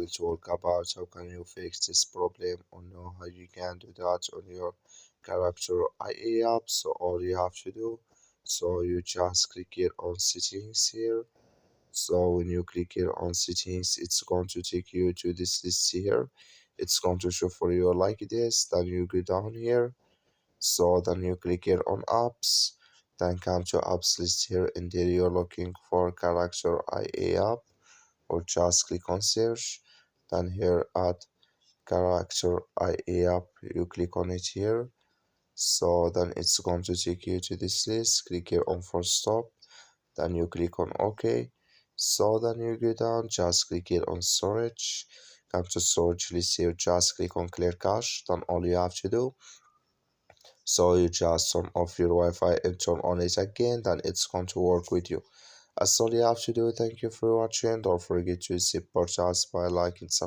will talk about how can you fix this problem or know how you can do that on your Character.ai app. So all you have to do, so you just click here on settings here. So when you click here on settings, it's going to take you to this list here. It's going to show for you like this. Then you go down here. So then you click here on apps. Then come to apps list here, and there you're looking for Character.ai app, or just click on search. Then here at Character.ai app, you click on it here. So then it's going to take you to this list. Click here on full stop. Then you click on OK. So then you go down, just click here on storage. Come to storage list here, just click on clear cache. Then all you have to do, so you just turn off your Wi-Fi and turn on it again, then it's going to work with you. That's all you have to do. Thank you for watching. Don't forget to support us by liking, subscribe.